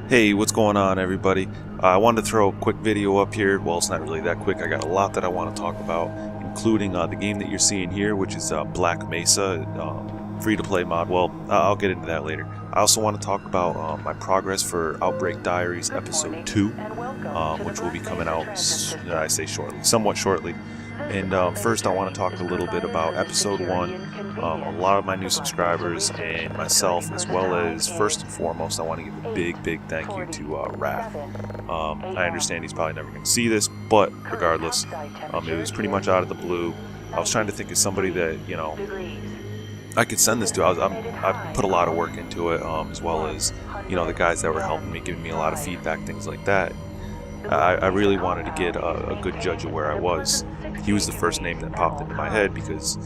Hey, what's going on, everybody? I wanted to throw a quick video up here. Well, it's not really that quick. I got a lot that I want to talk about, including the game that you're seeing here, which is Black Mesa, free-to-play mod. Well, I'll get into that later. I also want to talk about my progress for Outbreak Diaries Ep2, which will be coming out, I say shortly, somewhat shortly. And first, I want to talk a little bit about Episode 1, a lot of my new subscribers, and myself, as well as, first and foremost, I want to give a big thank you to Raph. I understand he's probably never going to see this, but regardless, it was pretty much out of the blue. I was trying to think of somebody that, I could send this to. I put a lot of work into it, as well as, the guys that were helping me, giving me a lot of feedback, things like that. I really wanted to get a good judge of where I was. He was the first name that popped into my head because,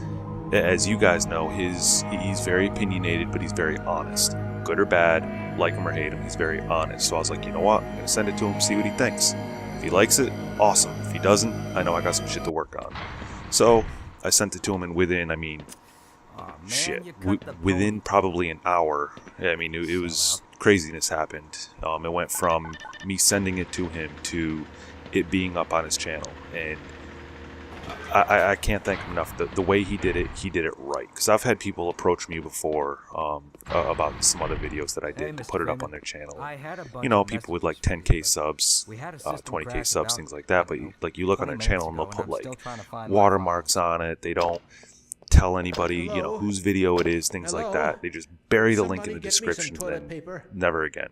as you guys know, he's very opinionated, but he's very honest. Good or bad, like him or hate him, he's very honest. So I was like, you know what? I'm going to send it to him, see what he thinks. If he likes it, awesome. If he doesn't, I know I got some shit to work on. So I sent it to him, and within probably an hour, it was craziness happened. It went from me sending it to him to it being up on his channel, and I can't thank him enough. The way he did it right. Because I've had people approach me before about some other videos that I did to put it up on their channel. People with like 10k subs, 20k subs, things like that. But you look on their channel and they'll put like watermarks on it. They don't tell anybody, whose video it is, things like that. They just bury the link in the description and then never again,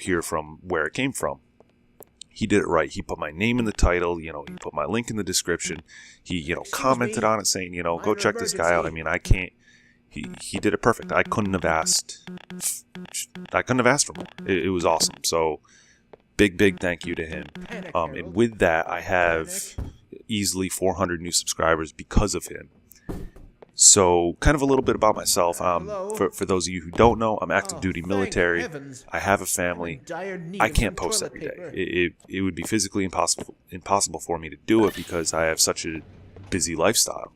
hear from where it came from. He did it right. He put my name in the title, he put my link in the description. He, commented on it saying, go check this guy out. He did it perfect. I couldn't have asked for more. It was awesome. So big thank you to him. And with that, I have easily 400 new subscribers because of him. So, kind of a little bit about myself. For those of you who don't know, I'm active duty military. I have a family. I can't post every day. It would be physically impossible for me to do it because I have such a busy lifestyle.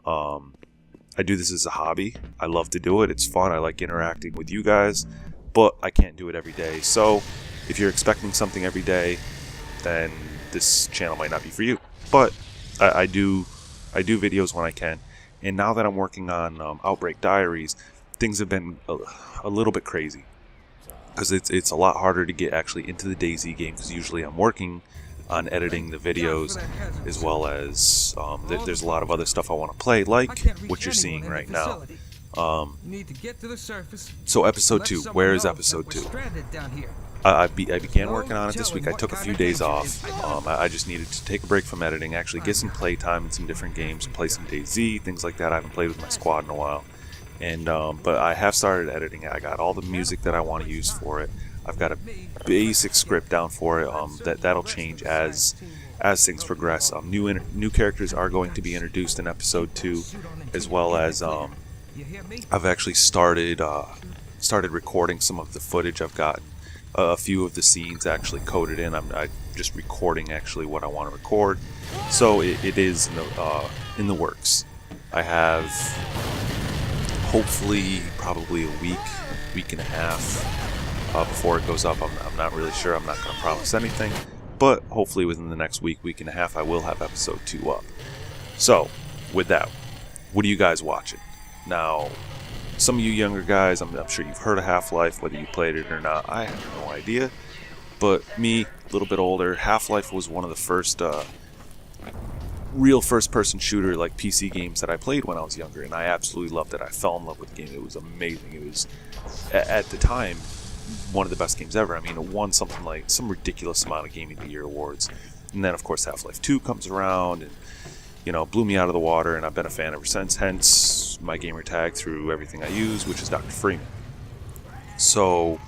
I do this as a hobby. I love to do it. It's fun. I like interacting with you guys, but I can't do it every day. So, if you're expecting something every day, then this channel might not be for you. But I do videos when I can. And now that I'm working on Outbreak Diaries, things have been a little bit crazy. Because it's a lot harder to get actually into the DayZ game, because usually I'm working on editing the videos, as well as there's a lot of other stuff I want to play, like what you're seeing right now. So Episode 2, where is Episode 2? I began working on it this week. I took a few days off. I just needed to take a break from editing, actually get some playtime in some different games, play some DayZ, things like that. I haven't played with my squad in a while. And but I have started editing it. I got all the music that I want to use for it. I've got a basic script down for it. That'll change as things progress. New characters are going to be introduced in Episode 2, as well as I've actually started recording some of the footage I've gotten. A few of the scenes actually coded in. I'm just recording actually what I want to record. So it is in the works. I have hopefully probably a week and a half before it goes up. I'm not really sure. I'm not going to promise anything. But hopefully within the next week and a half, I will have Episode 2 up. So with that, what are you guys watching? Now, some of you younger guys, I'm sure you've heard of Half-Life, whether you played it or not. I have no idea. But me, a little bit older, Half-Life was one of the first real first-person shooter, like PC games that I played when I was younger, and I absolutely loved it. I fell in love with the game. It was amazing. It was, at the time, one of the best games ever. It won something like some ridiculous amount of Gaming of the Year awards. And then, of course, Half-Life 2 comes around, and blew me out of the water, and I've been a fan ever since, hence my gamer tag through everything I use, which is Dr. Freeman. So,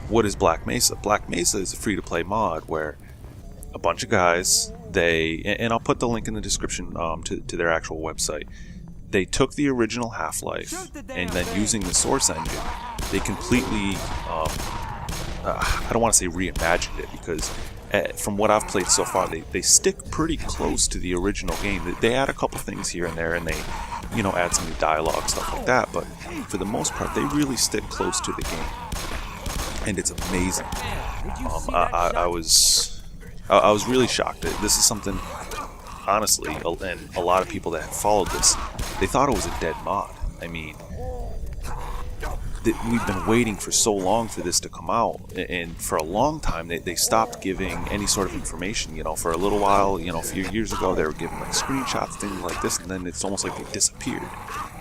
what is Black Mesa? Black Mesa is a free-to-play mod where a bunch of guys, and I'll put the link in the description to their actual website, they took the original Half-Life, and then using the Source engine, they completely, I don't want to say reimagined it, because from what I've played so far, they stick pretty close to the original game. They add a couple things here and there, and they, add some new dialogue, stuff like that. But for the most part, they really stick close to the game. and it's amazing. I was really shocked. This is something, honestly, and a lot of people that have followed this, they thought it was a dead mod. I mean, we've been waiting for so long for this to come out, and for a long time they stopped giving any sort of information. You know, for a little while, you know, a few years ago, they were giving like screenshots, things like this, and then it's almost like they disappeared.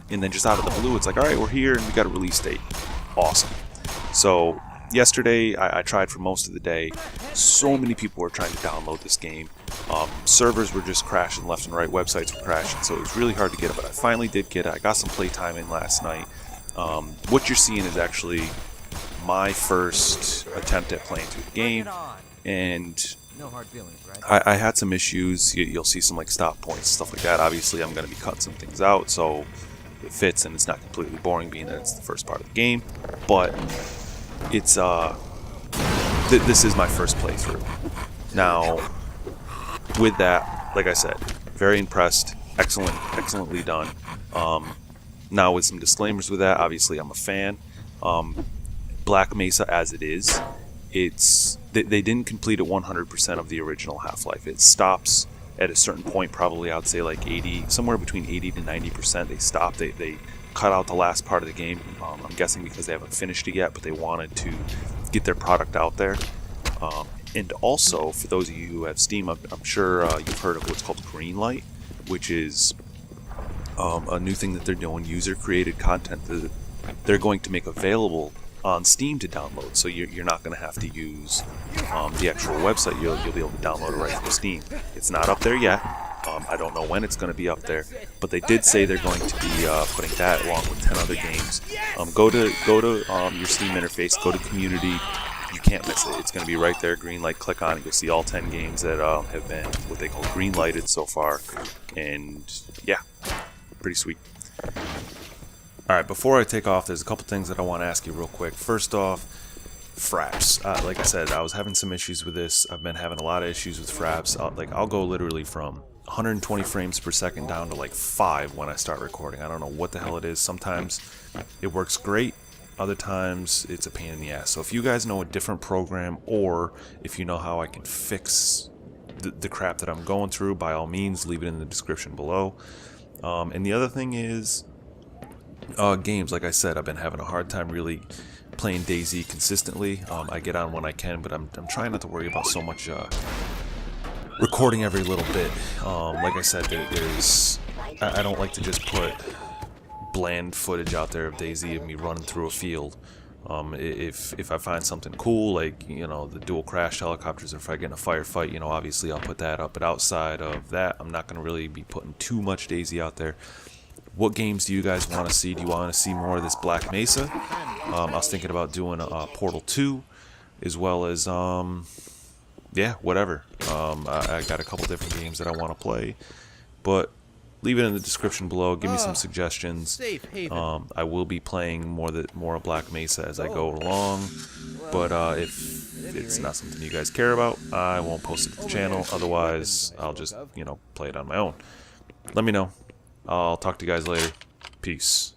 And then just out of the blue, it's like, all right, we're here, and we got a release date. Awesome. So yesterday, I tried for most of the day. So many people were trying to download this game. Servers were just crashing left and right. Websites were crashing, so it was really hard to get it. But I finally did get it. I got some playtime in last night. What you're seeing is actually my first attempt at playing through the game, and no hard feelings, right? I had some issues. You'll see some like stop points, stuff like that. Obviously, I'm going to be cutting some things out so it fits and it's not completely boring, being that it's the first part of the game. But it's this is my first playthrough. Now, with that, like I said, very impressed. Excellently done. Now, with some disclaimers with that, obviously I'm a fan. Black Mesa, as it is, they didn't complete it 100% of the original Half-Life. It stops at a certain point, probably I'd say like 80, somewhere between 80 to 90%. They stopped. They cut out the last part of the game. I'm guessing because they haven't finished it yet, but they wanted to get their product out there. And also, for those of you who have Steam, I'm sure you've heard of what's called Greenlight, which is a new thing that they're doing, user-created content that they're going to make available on Steam to download. So you're not going to have to use the actual website. You'll be able to download it right from Steam. It's not up there yet. I don't know when it's going to be up there, but they did say they're going to be putting that along with 10 other games. Go to your Steam interface, go to Community. You can't miss it. It's going to be right there, Greenlight. Click on it. You'll see all 10 games that have been what they call greenlighted so far. And yeah, pretty sweet. Alright, before I take off, there's a couple things that I want to ask you real quick. First off, fraps. Like I said, I was having some issues with this. I've been having a lot of issues with fraps. I'll go literally from 120 frames per second down to like 5 when I start recording. I don't know what the hell it is. Sometimes it works great. Other times it's a pain in the ass. So if you guys know a different program, or if you know how I can fix the crap that I'm going through, by all means, leave it in the description below. And the other thing is games. Like I said, I've been having a hard time really playing DayZ consistently. I get on when I can, but I'm trying not to worry about so much recording every little bit. Like I said, I don't like to just put bland footage out there of DayZ of me running through a field. If I find something cool, like, you know, the dual crash helicopters, or if I get in a firefight, you know, obviously I'll put that up. But outside of that, I'm not going to really be putting too much DayZ out there. What games do you guys want to see? Do you want to see more of this Black Mesa? I was thinking about doing a Portal 2, as well as, yeah, whatever. I got a couple different games that I want to play, but leave it in the description below. Give me some suggestions. I will be playing more of Black Mesa as I go along, but if it's not something you guys care about, I won't post it to the channel. Otherwise, I'll just, you know, play it on my own. Let me know. I'll talk to you guys later. Peace.